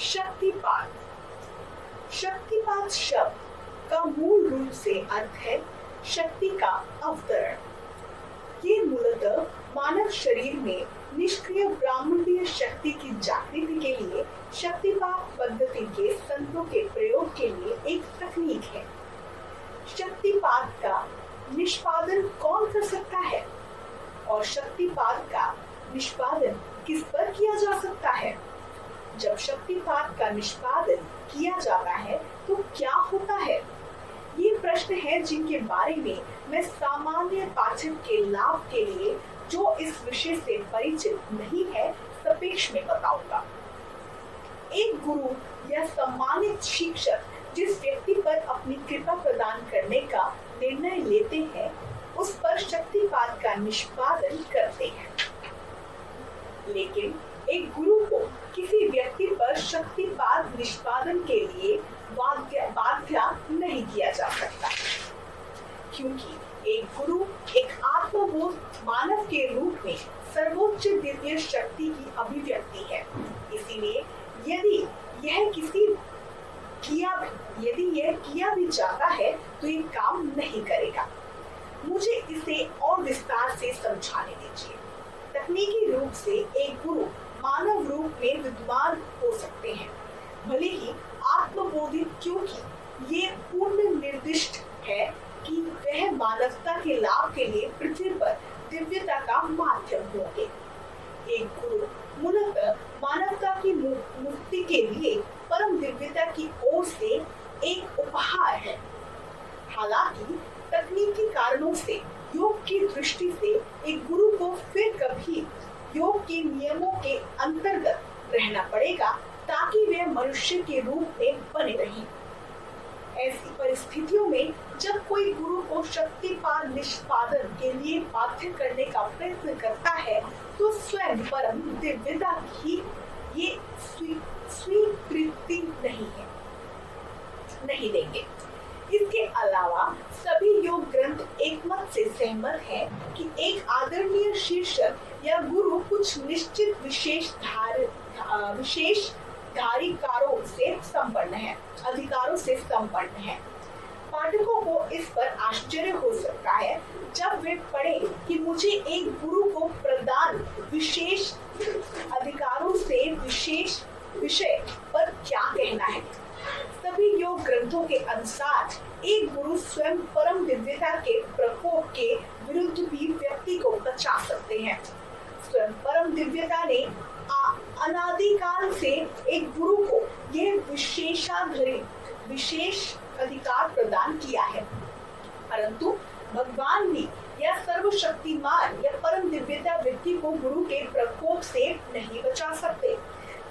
शक्तिपात। शक्तिपात शब्द का मूल रूप से अर्थ है शक्ति का अवतरण। ये मूलतः मानव शरीर में निष्क्रिय ब्रह्मांडीय शक्ति की जागृति के लिए शक्तिपात पद्धति के संतों के प्रयोग के लिए एक तकनीक है। शक्तिपात का निष्पादन कौन कर सकता है और शक्तिपात का निष्पादन किस पर किया जा सकता है? जब शक्तिपात का निष्पादन किया जाता है तो क्या होता है? ये प्रश्न है जिनके बारे में मैं सामान्य पाठक के लाभ के लिए जो इस विषय से परिचित नहीं है संक्षेप में बताऊंगा। एक गुरु या सम्मानित शिक्षक जिस व्यक्ति पर अपनी कृपा प्रदान करने का निर्णय लेते हैं उस पर शक्तिपात का निष्पादन करते हैं, लेकिन एक गुरु को किसी व्यक्ति पर शक्तिपात निष्पादन के लिए बाध्य नहीं किया जा सकता, क्योंकि एक गुरु एक आत्मबोध मानव के रूप में सर्वोच्च दिव्य शक्ति की अभिव्यक्ति है। इसीलिए यदि यह किया भी जाता है तो ये काम नहीं करेगा। मुझे इसे और विस्तार से समझाने दीजिए। तकनीकी रूप से एक गुरु मानव रूप में विद्वान हो सकते हैं, भले ही आत्मबोधित, क्योंकि ये पूर्ण निर्दिष्ट है कि वह मानवता के लाभ के लिए पृथ्वी पर दिव्यता का माध्यम होंगे। एक गुरु मूलतः मानवता की मुक्ति के लिए परम दिव्यता की ओर से एक उपहार है। हालांकि तकनीकी कारणों से योग की दृष्टि से एक गुरु को फिर कभी योग के नियमों के अंतर्गत रहना पड़ेगा ताकि वे मनुष्य के रूप में बने रहें। ऐसी परिस्थितियों में जब कोई गुरु को शक्तिपात निष्पादन के लिए बाध्य करने का प्रयत्न करता है तो स्वयं परम दिव्यता की ये स्वीकृति नहीं देंगे। इसके अलावा सभी योग ग्रंथ एकमत से सहमत हैं कि एक आदरणीय शिक्षक या गुरु कुछ निश्चित विशेष अधिकारों से संपन्न है। पाठकों को इस पर आश्चर्य हो सकता है जब वे पढ़ें कि मुझे एक गुरु को प्रदान विशेष अधिकारों से विशेष विषय पर क्या कहना है। सभी योग ग्रंथों के अनुसार एक गुरु स्वयं परम दिव्यता के प्रकोप के विरुद्ध भी व्यक्ति को बचा सकते हैं। स्वयं परम दिव्यता ने अनादिकाल से एक गुरु को यह विशेष अधिकार प्रदान किया है, परंतु भगवान भी या सर्वशक्तिमान या परम दिव्यता व्यक्ति को गुरु के प्रकोप से नहीं बचा सकते।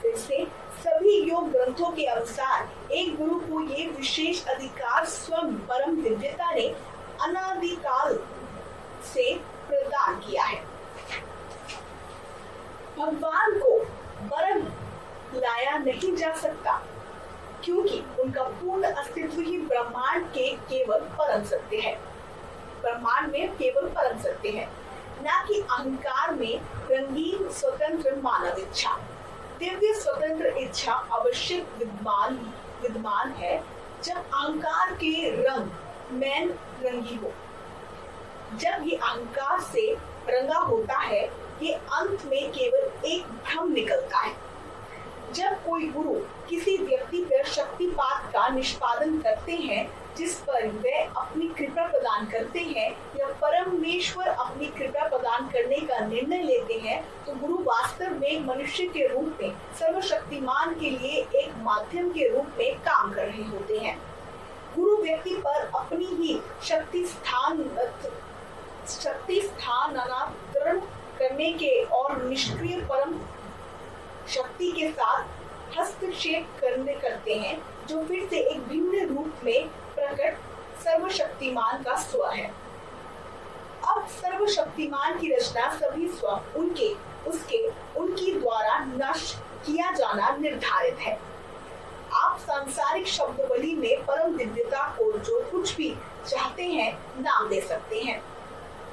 फिर से सभी योग ग्रंथों के अनुसार एक गुरु को ये विशेष अधिकार स्वयं परम दिव्यता ने अनादिकाल से प्रदान किया है। भगवान को वरन लाया नहीं जा सकता क्योंकि उनका पूर्ण अस्तित्व ही ब्रह्मांड के केवल परम सत्य है। ब्रह्मांड में केवल परम सत्य है, न कि अहंकार में रंगीन स्वतंत्र मानव इच्छा। दिव्य स्वतंत्र इच्छा अवश्य विद्यमान है जब अहंकार के रंग में रंगी हो। जब ये अहंकार से रंगा होता है ये अंत में केवल एक भ्रम निकलता है। जब कोई गुरु किसी व्यक्ति पर शक्तिपात का निष्पादन करते हैं जिस पर वे अपनी कृपा प्रदान करते हैं या परमेश्वर अपनी कृपा प्रदान करने का निर्णय लेते हैं तो गुरु वास्तव में मनुष्य के रूप में सर्वशक्तिमान के लिए एक माध्यम के रूप में काम कर रहे होते हैं। गुरु व्यक्ति पर अपनी ही शक्ति स्थानांतरण करने के और निष्क्रिय परम शक्ति के साथ हस्तक्षेप करते हैं जो फिर से एक भिन्न रूप में प्रकट सर्वशक्तिमान का स्व है। अब सर्वशक्तिमान की रचना सभी स्व उनकी द्वारा नष्ट किया जाना निर्धारित है। आप सांसारिक शब्दावली में परम दिव्यता को जो कुछ भी चाहते हैं नाम दे सकते हैं।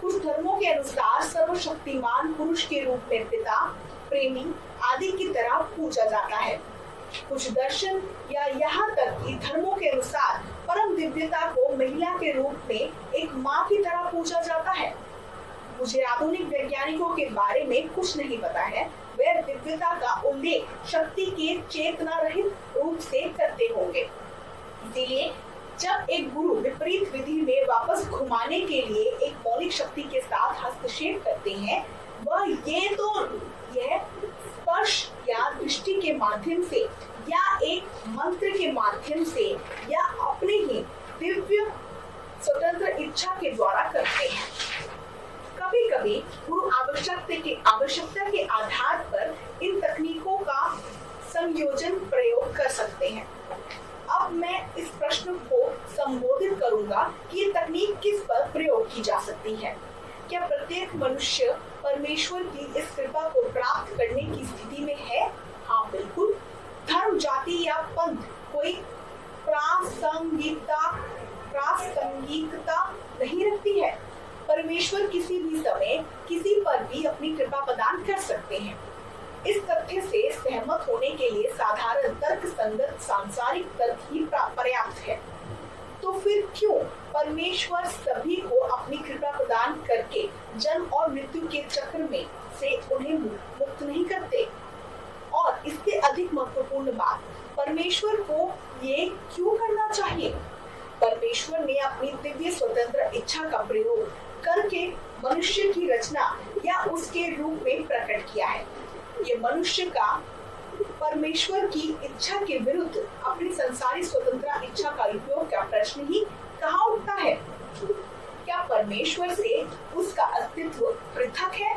कुछ धर्मों के अनुसार सर्वशक्तिमान पुरुष के रूप में पिता, प्रेमी आदि की तरह पूजा जाता है। कुछ दर्शन या यहाँ तक कि धर्मों के अनुसार परम दिव्यता को महिला के रूप में एक माँ की तरह पूजा जाता है। मुझे आधुनिक वैज्ञानिकों के बारे में कुछ नहीं पता है, वे दिव्यता का उल्लेख शक्ति के चेतना रहित रूप से करते होंगे। इसीलिए जब एक गुरु विपरीत विधि में वापस घुमाने के लिए एक मौलिक शक्ति के साथ हस्तक्षेप करते हैं, वह यह स्पर्श या दृष्टि के माध्यम से या एक मंत्र के माध्यम से या अपने ही दिव्य स्वतंत्र इच्छा के द्वारा करते हैं। कभी कभी गुरु आवश्यकता के आधार पर इन तकनीकों का संयोजन प्रयोग कर सकते हैं। अब मैं इस प्रश्न को संबोधित करूंगा कि ये तकनीक किस पर प्रयोग की जा सकती है। क्या प्रत्येक मनुष्य परमेश्वर की इस कृपा को प्राप्त करने की स्थिति में है? हाँ, बिल्कुल। धर्म, जाति या पंथ कोई प्रासंगिकता नहीं रखती है। परमेश्वर किसी भी समय किसी पर भी अपनी कृपा प्रदान कर सकते हैं। इस तथ्य से सहमत होने के लिए साधारण तर्क संगत सांसारिक तर्क ही पर्याप्त है। तो फिर क्यों परमेश्वर सभी को अपनी कृपा प्रदान करके जन्म और मृत्यु के चक्र में से उन्हें मुक्त नहीं करते? और इससे अधिक महत्वपूर्ण बात, परमेश्वर को ये क्यों करना चाहिए? परमेश्वर ने अपनी दिव्य स्वतंत्र इच्छा का प्रयोग करके मनुष्य की रचना या उसके रूप में प्रकट किया है। ये मनुष्य का परमेश्वर की इच्छा के विरुद्ध अपनी संसारी स्वतंत्र इच्छा का उपयोग का प्रश्न ही कहाँ उठता है? क्या परमेश्वर से उसका अस्तित्व पृथक है?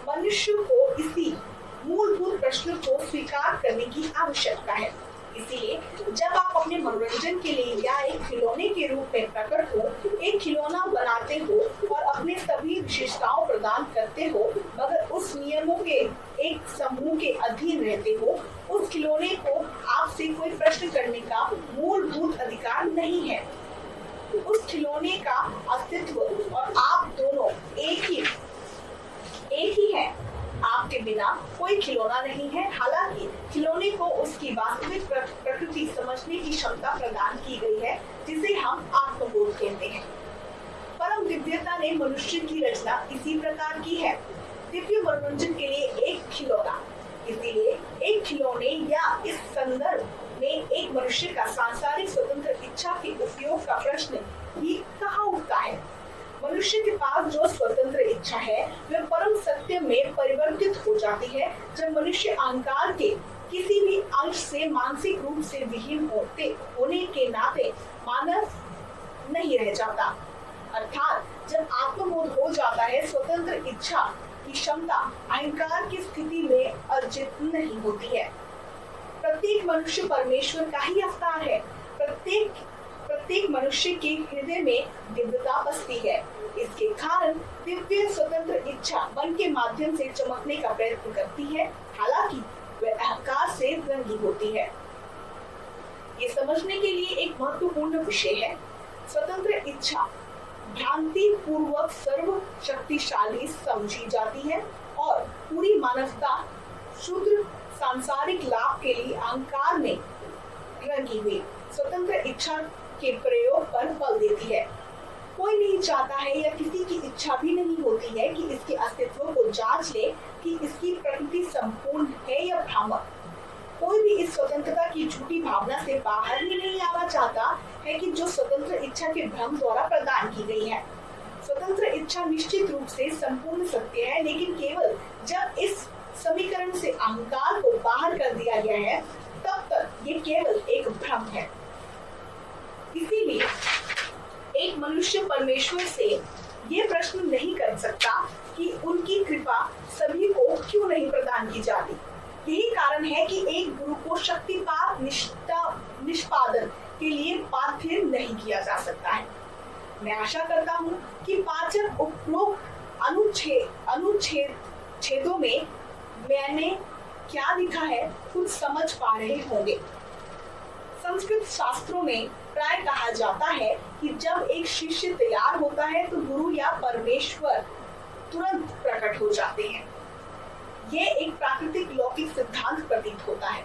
मनुष्य को इसी मूलभूत प्रश्न को स्वीकार करने की आवश्यकता है। इसीलिए जब आप अपने मनोरंजन के लिए या एक खिलौने के रूप में प्रकट हो, एक खिलौना बनाते हो और अपने सभी विशेषताओं प्रदान करते हो, मगर उस नियमों के एक समूह के अधीन रहते हो, उस खिलौने को आपसे कोई प्रश्न करने का मूलभूत अधिकार नहीं है। उस खिलौने का अस्तित्व और आप दोनों एक ही है। आपके बिना कोई खिलौना नहीं है। हालांकि खिलौने को उसकी वास्तविक प्रकृति समझने की क्षमता प्रदान की गई है, जिसे हम आत्मबोध कहते हैं। परम दिव्यता ने मनुष्य की रचना इसी प्रकार की है, दिव्य मनोरंजन के लिए एक खिलौना। इसीलिए एक खिलौने या इस संदर्भ में एक मनुष्य का सांसारिक स्वतंत्र इच्छा के उपयोग का प्रश्न ही कहाँ उठता है? मनुष्य के पास जो स्वतंत्र इच्छा है वह परम सत्य में परिवर्तित हो जाती है जब मनुष्य अहंकार के किसी भी अंश से मानसिक रूप से विहीन होने के नाते मानव नहीं रह जाता। अर्थात जब आत्मबोध हो जाता है, स्वतंत्र इच्छा की क्षमता अहंकार की स्थिति में अर्जित नहीं होती है। प्रत्येक मनुष्य परमेश्वर का ही अवतार है। प्रत्येक मनुष्य के हृदय में दिव्यता बसती है। इसके कारण दिव्य स्वतंत्र इच्छा मन के माध्यम से चमकने का प्रयत्न करती है, हालांकि वह अहंकार से रंगी होती है। ये समझने के लिए एक महत्वपूर्ण विषय है, स्वतंत्र इच्छा भ्रांति पूर्वक सर्व शक्तिशाली समझी जाती है और पूरी मानवता शुद्ध सांसारिक लाभ के लिए अहंकार में रंगी हुई स्वतंत्र इच्छा के प्रयोग पर बल देती है। कोई नहीं चाहता है या किसी की इच्छा भी नहीं होती है कि इसके अस्तित्व को जांच ले कि इसकी प्रकृति संपूर्ण है या भ्रामक। कोई भी इस स्वतंत्रता की झूठी भावना से बाहर ही नहीं आना चाहता है कि जो स्वतंत्र इच्छा के भ्रम द्वारा प्रदान की गई है। स्वतंत्र इच्छा निश्चित रूप से संपूर्ण सत्य है, लेकिन केवल जब इस समीकरण से अहंकार को बाहर कर दिया गया है तब तक ये केवल एक भ्रम है। इसीलिए एक मनुष्य परमेश्वर से ये प्रश्न नहीं कर सकता कि उनकी कृपा सभी को क्यों नहीं प्रदान की जाती। यही कारण है कि एक गुरु को शक्तिपात निष्पादन के लिए बाध्य नहीं किया जा सकता है। मैं आशा करता हूँ कि पाठक उपरोक्त अनुच्छेदों में मैंने क्या लिखा है कुछ समझ पा रहे होंगे। संस्कृत शास्त्रों में प्राय कहा जाता है कि जब एक शिष्य तैयार होता है तो गुरु या परमेश्वर तुरंत प्रकट हो जाते हैं। यह एक प्राकृतिक लौकिक सिद्धांत प्रतीत होता है।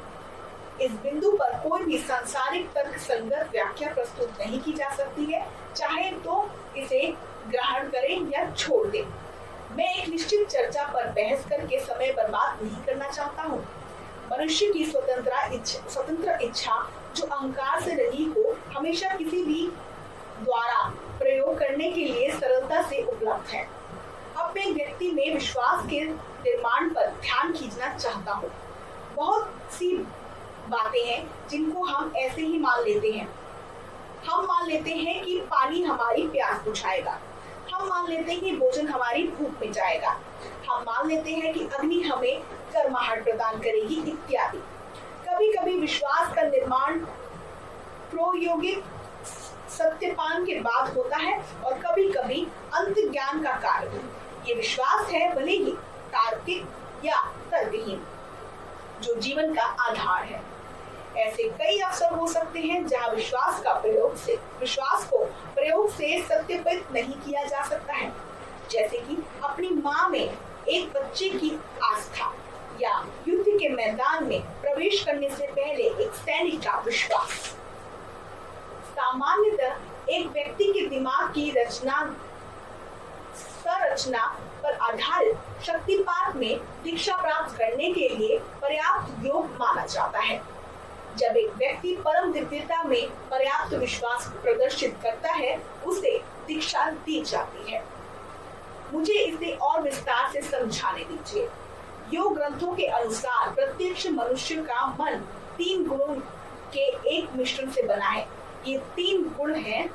इस बिंदु पर कोई भी सांसारिक तर्क संगत व्याख्या प्रस्तुत नहीं की जा सकती है, चाहे तो इसे ग्रहण करें या छोड़ दें। मैं एक निश्चित चर्चा पर बहस करके समय बर्बाद नहीं करना चाहता हूँ। मनुष्य की स्वतंत्र इच्छा जो अहंकार से रही हो, हमेशा किसी भी द्वारा प्रयोग करने के लिए सरलता से उपलब्ध है। अब मैं व्यक्ति में विश्वास के निर्माण पर ध्यान खींचना चाहता हूँ। बहुत सी बातें हैं जिनको हम ऐसे ही मान लेते हैं। हम मान लेते हैं कि पानी हमारी प्यास बुझाएगा, हम मान लेते हैं कि भोजन हमारी भूख मिटाएगा, हम मान लेते हैं कि अग्नि हमें गर्माहट प्रदान करेगी इत्यादि। कभी कभी विश्वास का निर्माण प्रायोगिक सत्यपान के बाद होता है और कभी कभी अंत ज्ञान का कार्य। ये विश्वास है, भले ही तार्किक या तर्कहीन, जो जीवन का आधार है। ऐसे कई अवसर हो सकते हैं जहां विश्वास को प्रयोग से सत्यापित नहीं किया जा सकता है, जैसे कि अपनी माँ में एक बच्चे की आस्था या युद्ध के मैदान में प्रवेश करने से पहले एक सैनिक का विश्वास। सामान्यतः एक व्यक्ति के दिमाग की संरचना पर आधारित शक्तिपात में दीक्षा प्राप्त करने के लिए पर्याप्त योग माना जाता है। जब एक व्यक्ति परम दिव्यता में पर्याप्त विश्वास प्रदर्शित करता है, उसे दीक्षा दी जाती है। मुझे इसे और विस्तार से समझाने दीजिए। योग ग्रंथों के अनुसार प्रत्यक्ष मनुष्य का मन 3 गुणों के एक मिश्रण से बना है। ये 3 गुण हैं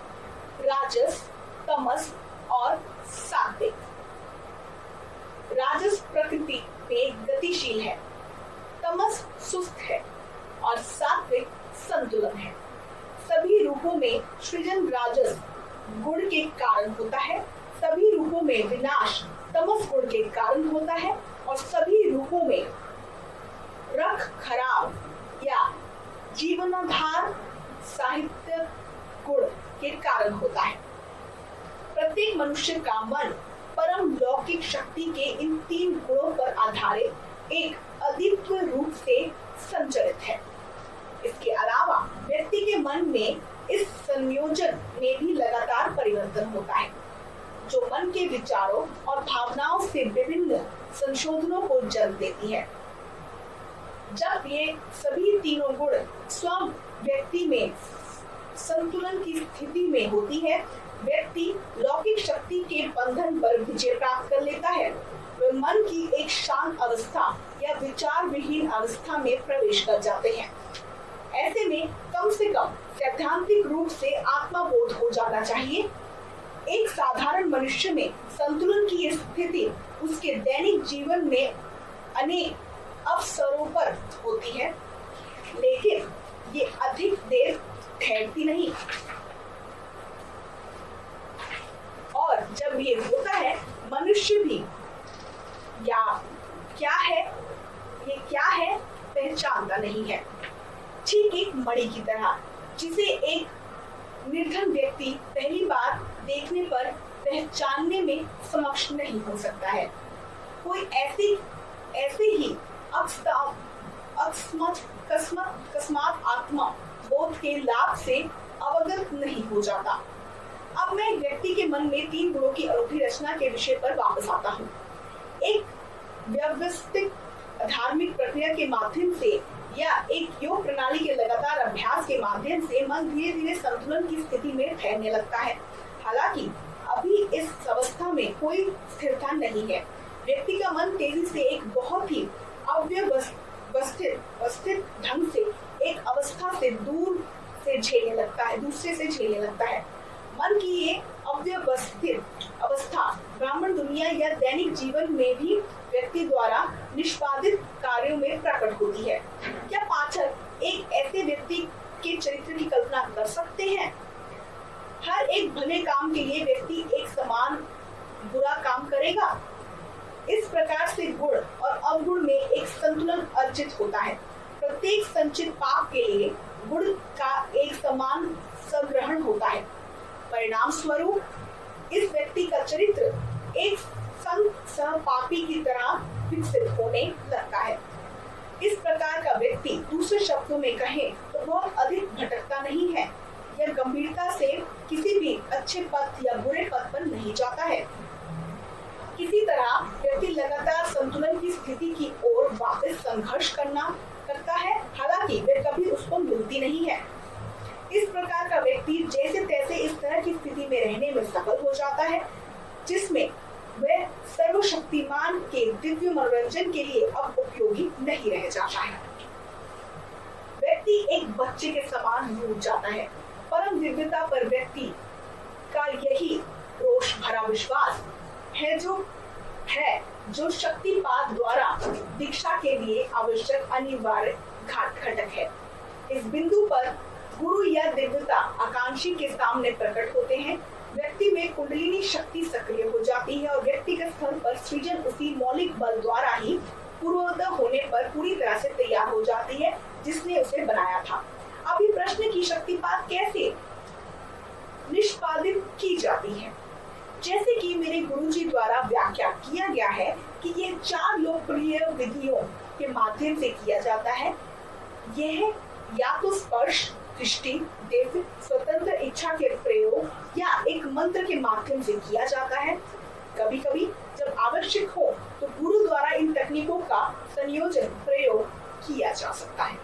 राजस, तमस और सात्विक। राजस प्रकृति में गतिशील है, तमस सुस्त है और सात्विक संतुलन है। सभी रूपों में सृजन राजस गुण के कारण होता है, सभी रूपों में विनाश तमस गुण के कारण होता है और सभी रूपों में रख खराब या जीवनाधार साहित्य गुण के कारण होता है। प्रत्येक मनुष्य का मन परम लौकिक शक्ति के इन 3 गुणों पर आधारित एक अद्वितीय रूप से संचरित है। इसके अलावा व्यक्ति के मन में इस संयोजन में भी लगातार परिवर्तन होता है, जो मन के विचारों और भावनाओं से विभिन्न संशोधनों को जन्म देती है। जब ये सभी तीनों गुण स्वयं व्यक्ति में संतुलन की स्थिति में होती है, व्यक्ति लौकिक शक्ति के बंधन पर विजय प्राप्त कर लेता है। वे मन की एक शांत अवस्था या विचार विहीन अवस्था में प्रवेश कर जाते हैं। ऐसे में कम से कम सैद्धांतिक रूप से आत्मबोध हो जाना चाहिए। एक साधारण मनुष्य में संतुलन की ये स्थिति उसके दैनिक जीवन में अनेक अवसरों पर होती है, लेकिन ये अधिक देर ठहरती नहीं। और जब ये होता है, मनुष्य भी या क्या है पहचानता नहीं है। ठीक एक मणि की तरह, जिसे एक निर्धन व्यक्ति पहली बार देखने पर पहचानने में समक्ष नहीं हो सकता है। कोई ऐसे ही अकस्मात आत्मा बोध के लाभ से अवगत नहीं हो जाता। अब मैं व्यक्ति के मन में 3 गुणों की अनूठी रचना के विषय पर वापस आता हूँ। एक व्यवस्थित धार्मिक प्रक्रिया के माध्यम से या एक योग प्रणाली के लगातार अभ्यास के माध्यम से मन धीरे धीरे संतुलन की स्थिति में ठहरने लगता है। हालांकि अभी इस अवस्था में कोई स्थिरता नहीं है। व्यक्ति का मन तेजी से एक बहुत ही अव्यवस्थित ढंग से एक अवस्था से दूसरे से झेलने लगता है। मन की ये अव्यवस्थित अवस्था ब्राह्मण दुनिया या दैनिक जीवन में भी व्यक्ति द्वारा निष्पादित कार्यों में प्रकट होती है। क्या पाठक एक ऐसे व्यक्ति के चरित्र की कल्पना कर सकते हैं? हर एक भले काम के लिए व्यक्ति एक समान बुरा काम करेगा। इस प्रकार से गुण और अवगुण में एक संतुलन अर्जित होता है। प्रत्येक संचित पाप के लिए गुण का एक समान संग्रहण होता है। परिणाम स्वरूप इस व्यक्ति का चरित्र एक संत सहपापी की तरह विकसित होने लगता है। इस प्रकार का व्यक्ति दूसरे दूसरे शब्दों में कहें तो बहुत अधिक भटकता नहीं है। यह गंभीरता से किसी भी अच्छे पथ या बुरे पथ पर नहीं जाता है। किसी तरह व्यक्ति लगातार संतुलन की स्थिति की ओर वापस संघर्ष करता है, हालांकि वह कभी उसको मिलती नहीं है। इस प्रकार का व्यक्ति जैसे तैसे इस तरह की स्थिति में रहने में सफल हो जाता है, जिसमें वह सर्वशक्तिमान के दिव्य मनोरंजन के लिए अब उपयोगी नहीं रह जाता है। व्यक्ति एक बच्चे के समान रूठ जाता है। परम दिव्यता पर व्यक्ति का यही रोष भरा विश्वास है जो शक्तिपात द्वारा दीक्षा के लिए आवश्यक अनिवार्य घटक है। इस बिंदु पर गुरु या दिव्यता आकांक्षी के सामने प्रकट होते हैं। व्यक्ति में कुंडलिनी शक्ति सक्रिय हो जाती है और व्यक्तिगत स्तर पर सृजन उसी मौलिक बल द्वारा ही पूर्वोदय होने पर पूरी तरह से तैयार हो जाती है जिसने उसे बनाया था। अब ये प्रश्न की शक्तिपात कैसे निष्पादित की जाती है, जैसे कि मेरे गुरुजी द्वारा व्याख्या किया गया है कि ये 4 लोकप्रिय विधियों के माध्यम से किया जाता है। यह या तो स्पर्श, दृष्टि, दिव्य, स्वतंत्र इच्छा के प्रयोग या एक मंत्र के माध्यम से किया जाता है। कभी कभी जब आवश्यक हो तो गुरु द्वारा इन तकनीकों का संयोजन प्रयोग किया जा सकता है।